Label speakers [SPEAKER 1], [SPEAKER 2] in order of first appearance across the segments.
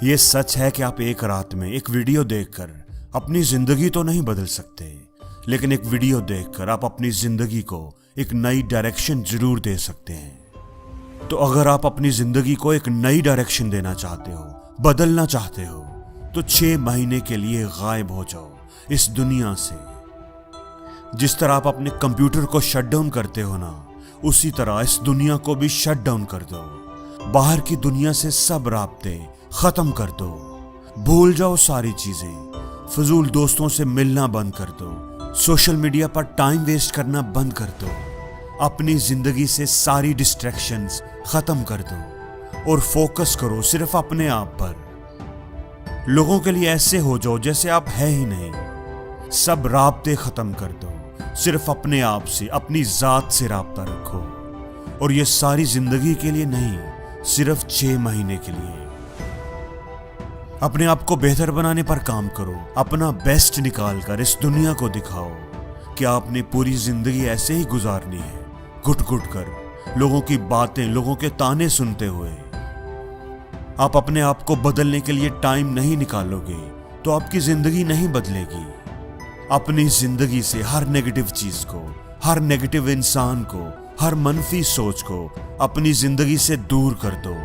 [SPEAKER 1] ये सच है कि आप एक रात में एक वीडियो देखकर अपनी जिंदगी तो नहीं बदल सकते, लेकिन एक वीडियो देखकर आप अपनी जिंदगी को एक नई डायरेक्शन जरूर दे सकते हैं। तो अगर आप अपनी जिंदगी को एक नई डायरेक्शन देना चाहते हो, बदलना चाहते हो, तो 6 महीने के लिए गायब हो जाओ इस दुनिया से। जिस तरह आप अपने कंप्यूटर को शट डाउन करते हो ना, उसी तरह इस दुनिया को भी शट डाउन कर दो। बाहर की दुनिया से सब राब्ते खत्म कर दो। भूल जाओ सारी चीजें। फजूल दोस्तों से मिलना बंद कर दो। सोशल मीडिया पर टाइम वेस्ट करना बंद कर दो। अपनी जिंदगी से सारी डिस्ट्रैक्शंस खत्म कर दो और फोकस करो सिर्फ अपने आप पर। लोगों के लिए ऐसे हो जाओ जैसे आप है ही नहीं। सब राब्ते खत्म कर दो। सिर्फ अपने आप से, अपनी जात से राब्ता रखो। और ये सारी जिंदगी के लिए नहीं, सिर्फ 6 महीने के लिए। अपने आप को बेहतर बनाने पर काम करो। अपना बेस्ट निकाल कर इस दुनिया को दिखाओ कि आपने पूरी जिंदगी ऐसे ही गुजारनी है, घुट घुट कर, लोगों की बातें, लोगों के ताने सुनते हुए। आप अपने आप को बदलने के लिए टाइम नहीं निकालोगे तो आपकी जिंदगी नहीं बदलेगी। अपनी जिंदगी से हर नेगेटिव चीज को, हर नेगेटिव इंसान को, हर मनफी सोच को अपनी जिंदगी से दूर कर दो।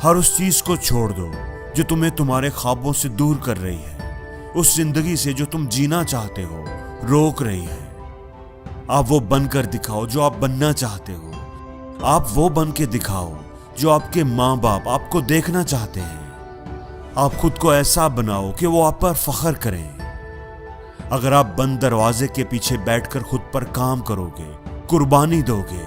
[SPEAKER 1] हर उस चीज को छोड़ दो जो तुम्हें तुम्हारे ख्वाबों से दूर कर रही है, उस जिंदगी से जो तुम जीना चाहते हो रोक रही है। आप वो बनकर दिखाओ जो आप बनना चाहते हो। आप वो बन के दिखाओ जो आपके माँ बाप आपको देखना चाहते हैं। आप खुद को ऐसा बनाओ कि वो आप पर फख्र करें। अगर आप बंद दरवाजे के पीछे बैठकर खुद पर काम करोगे, कुर्बानी दोगे,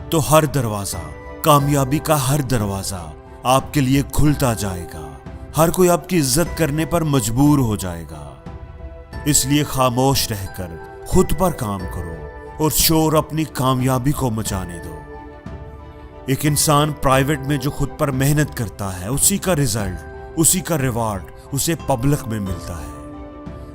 [SPEAKER 1] तो हर दरवाजा, कामयाबी का हर दरवाजा आपके लिए खुलता जाएगा। हर कोई आपकी इज्जत करने पर मजबूर हो जाएगा। इसलिए खामोश रहकर खुद पर काम करो और शोर अपनी कामयाबी को मचाने दो। एक इंसान प्राइवेट में जो खुद पर मेहनत करता है, उसी का रिजल्ट, उसी का रिवार्ड उसे पब्लिक में मिलता है।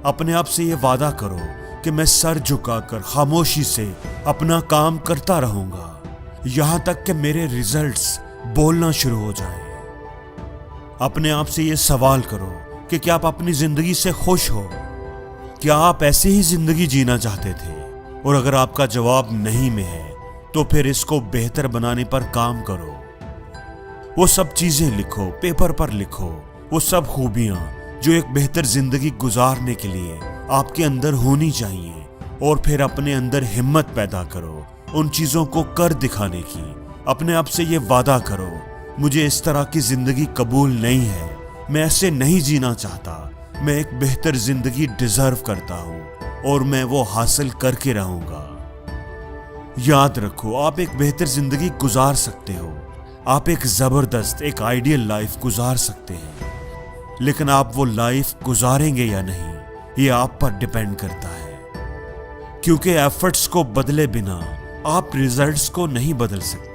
[SPEAKER 1] अपने आप से यह वादा करो कि मैं सर झुकाकर खामोशी से अपना काम करता रहूंगा, यहां तक कि मेरे रिजल्ट्स बोलना शुरू हो जाए। अपने आप से यह सवाल करो कि क्या आप अपनी जिंदगी से खुश हो? क्या आप ऐसे ही जिंदगी जीना चाहते थे? और अगर आपका जवाब नहीं में है तो फिर इसको बेहतर बनाने पर काम करो। वो सब चीजें लिखो, पेपर पर लिखो, वो सब खूबियां जो एक बेहतर जिंदगी गुजारने के लिए आपके अंदर होनी चाहिए। और फिर अपने अंदर हिम्मत पैदा करो उन चीजों को कर दिखाने की। अपने आप से ये वादा करो, मुझे इस तरह की जिंदगी कबूल नहीं है, मैं ऐसे नहीं जीना चाहता, मैं एक बेहतर जिंदगी डिजर्व करता हूं और मैं वो हासिल करके रहूंगा। याद रखो, आप एक बेहतर जिंदगी गुजार सकते हो। आप एक जबरदस्त, एक आइडियल लाइफ गुजार सकते हैं, लेकिन आप वो लाइफ गुजारेंगे या नहीं, ये आप पर डिपेंड करता है। क्योंकि एफर्ट्स को बदले बिना आप रिजल्ट्स को नहीं बदल सकते।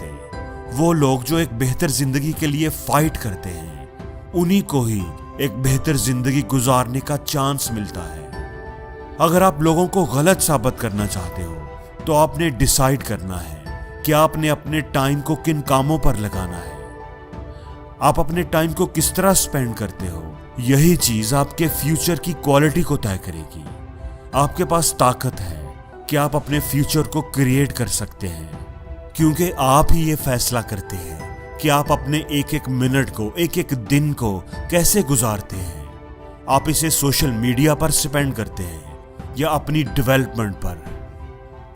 [SPEAKER 1] वो लोग जो एक बेहतर जिंदगी के लिए फाइट करते हैं, उन्हीं को ही एक बेहतर जिंदगी गुजारने का चांस मिलता है। अगर आप लोगों को गलत साबित करना चाहते हो तो आपने डिसाइड करना है कि आपने अपने टाइम को किन कामों पर लगाना है। आप अपने टाइम को किस तरह स्पेंड करते हो, यही चीज आपके फ्यूचर की क्वालिटी को तय करेगी। आपके पास ताकत है कि आप अपने फ्यूचर को क्रिएट कर सकते हैं, क्योंकि आप ही ये फैसला करते हैं कि आप अपने एक एक मिनट को, एक एक दिन को कैसे गुजारते हैं। आप इसे सोशल मीडिया पर स्पेंड करते हैं या अपनी डेवलपमेंट पर।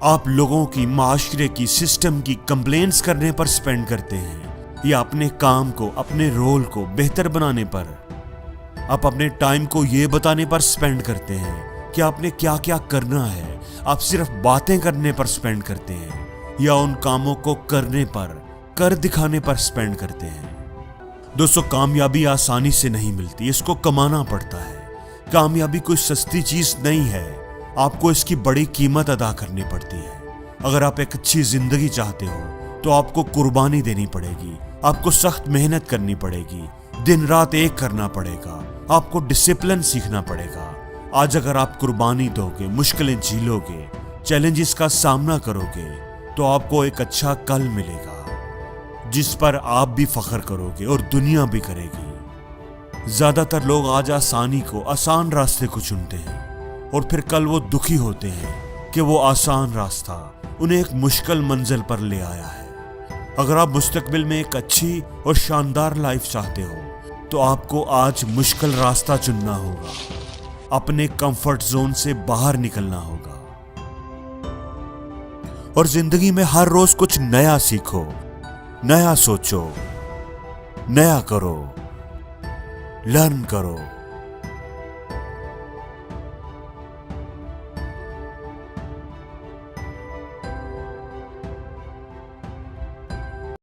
[SPEAKER 1] आप लोगों की, माशरे की, सिस्टम की कंप्लेंट्स करने पर स्पेंड करते हैं या अपने काम को, अपने रोल को बेहतर बनाने पर। आप अपने टाइम को ये बताने पर स्पेंड करते हैं कि आपने क्या क्या करना है। आप सिर्फ बातें करने पर स्पेंड करते हैं या उन कामों को करने पर, कर दिखाने पर स्पेंड करते हैं। दोस्तों, कामयाबी आसानी से नहीं मिलती, इसको कमाना पड़ता है। कामयाबी कोई सस्ती चीज नहीं है, आपको इसकी बड़ी कीमत अदा करनी पड़ती है। अगर आप एक अच्छी जिंदगी चाहते हो तो आपको कुर्बानी देनी पड़ेगी, आपको सख्त मेहनत करनी पड़ेगी, दिन रात एक करना पड़ेगा, आपको डिसिप्लिन सीखना पड़ेगा। आज अगर आप कुर्बानी दोगे, मुश्किलें झेलोगे, चैलेंजेस का सामना करोगे, तो आपको एक अच्छा कल मिलेगा जिस पर आप भी फख्र करोगे और दुनिया भी करेगी। ज्यादातर लोग आज आसानी को, आसान रास्ते को चुनते हैं और फिर कल वो दुखी होते हैं कि वो आसान रास्ता उन्हें एक मुश्किल मंजिल पर ले आया है। अगर आप मुस्तकबिल में एक अच्छी और शानदार लाइफ चाहते हो तो आपको आज मुश्किल रास्ता चुनना होगा, अपने कंफर्ट जोन से बाहर निकलना होगा और जिंदगी में हर रोज कुछ नया सीखो, नया सोचो, नया करो, लर्न करो।